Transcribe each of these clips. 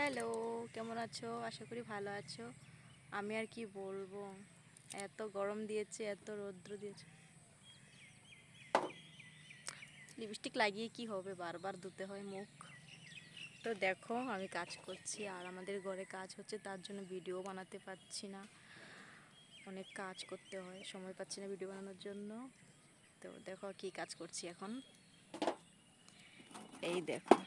Hello, কেমন আছো? আশা করি ভালো আছো। আমি আর কি বলবো, এত গরম দিয়েছে, এত রৌদ্র দিয়েছে। লিপস্টিক লাগিয়ে কি হবে, বারবার ধুতে হয় মুখ। তো দেখো আমি কাজ করছি আর আমাদের ঘরে কাজ হচ্ছে, তার জন্য ভিডিও বানাতে পারছি না। অনেক কাজ করতে হয়, সময় পাচ্ছি না ভিডিও বানানোর জন্য। তো দেখো কি কাজ করছি এখন। এই দেখো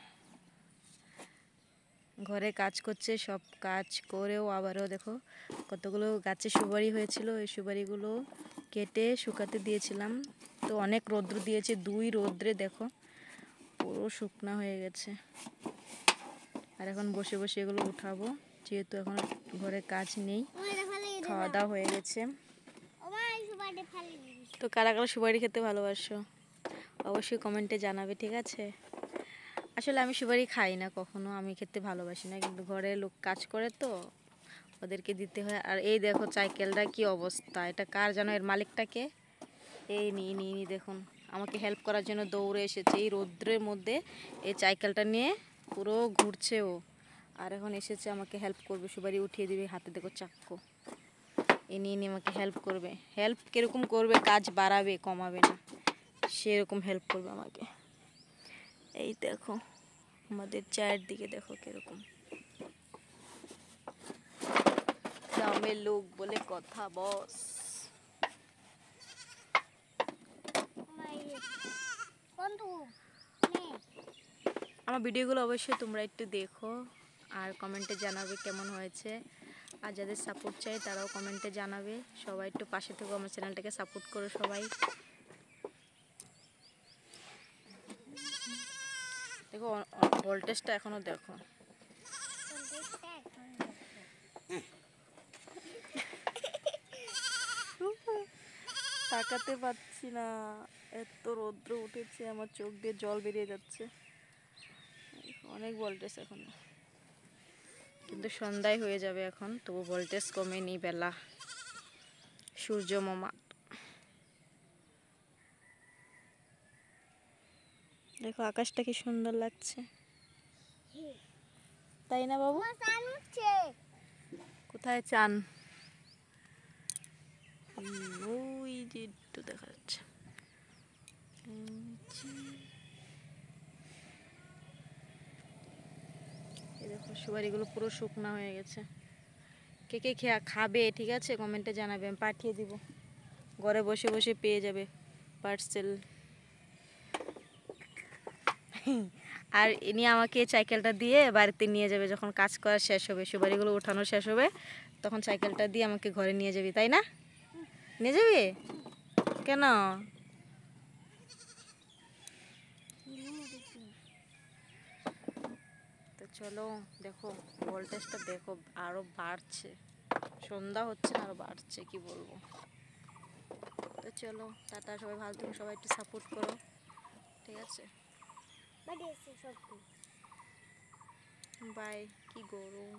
ঘরে কাজ করছে, সব কাজ করেও আবারও দেখো কতগুলো গাছে সুপারি হয়েছিল, এই সুপারিগুলো কেটে শুকাতে দিয়েছিলাম। তো অনেক রৌদ্র দিয়েছে, 2 রৌদ্রে দেখো পুরো শুকনা হয়ে গেছে। আর এখন বসে বসে এগুলো উঠাবো, যেহেতু এখন ঘরে কাজ নেই, খাওয়া দাওয়া হয়ে গেছে। তো কারা কারা সুপারি খেতে ভালোবাসো অবশ্যই কমেন্টে জানাবে, ঠিক আছে? আসলে আমি সুপারি খাই না কখনো, আমি খেতে ভালোবাসি না, কিন্তু ঘরে লোক কাজ করে তো ওদেরকে দিতে হয়। আর এই দেখো সাইকেলটা কি অবস্থা, এটা কার জানো, এর মালিকটাকে এই নিয়ে দেখুন আমাকে হেল্প করার জন্য দৌড়ে এসেছে এই রৌদ্রের মধ্যে। এই সাইকেলটা নিয়ে পুরো ঘুরছে ও, আর এখন এসেছে আমাকে হেল্প করবে, সুপারি উঠিয়ে দিবে, হাতে দেখো চাক্কু, এ নিয়ে আমাকে হেল্প করবে। হেল্প কীরকম করবে, কাজ বাড়াবে কমাবে না, সেরকম হেল্প করবে আমাকে। এই দেখো আমাদের চায়ের দিকে দেখো কিরকম, গ্রামের লোক বলে কথা বস। আমার ভিডিওগুলো অবশ্যই তোমরা একটু দেখো আর কমেন্টে জানাবে কেমন হয়েছে। আর যাদের সাপোর্ট চাই তারাও কমেন্টে জানাবে। সবাই একটু পাশে থেকে আমার চ্যানেলটাকে সাপোর্ট করো সবাই। দেখো ভোল্টেজটা এখনো দেখো, তাকাতে পারছি না, এত রৌদ্র উঠেছে, আমার চোখ দিয়ে জল বেরিয়ে যাচ্ছে। অনেক ভোল্টেজ এখনো, কিন্তু সন্ধ্যায় হয়ে যাবে এখন, তবু ভোল্টেজ কমেনি, বেলা সূর্য মামা। দেখো আকাশটা কি সুন্দর লাগছে, তাই না বাবু? কোথায় চান? ওই যে একটু দেখা যাচ্ছে। এই দেখো সুপারিগুলো পুরো শুকনা হয়ে গেছে। কে কে খাবে ঠিক আছে কমেন্টে জানাবে, আমি পাঠিয়ে দিব, ঘরে বসে বসে পেয়ে যাবে পার্সেল। আর ইনি আমাকে সাইকেলটা দিয়ে বাড়িতে নিয়ে যাবে, যখন কাজ করা শেষ হবে, সুপারিগুলো ওঠানো শেষ হবে, তখন সাইকেলটা দিয়ে আমাকে ঘরে নিয়ে যাবি, তাই না? নিয়ে যাবি কেন? তো চলো দেখো ভোল্টেজটা দেখো আরো বাড়ছে, সন্ধ্যা হচ্ছে না আরো বাড়ছে, কি বলবো। তো চলো টাটা, সবাই ভালো থেকো, সবাই একটু সাপোর্ট করো, ঠিক আছে? বাই। কি গরম।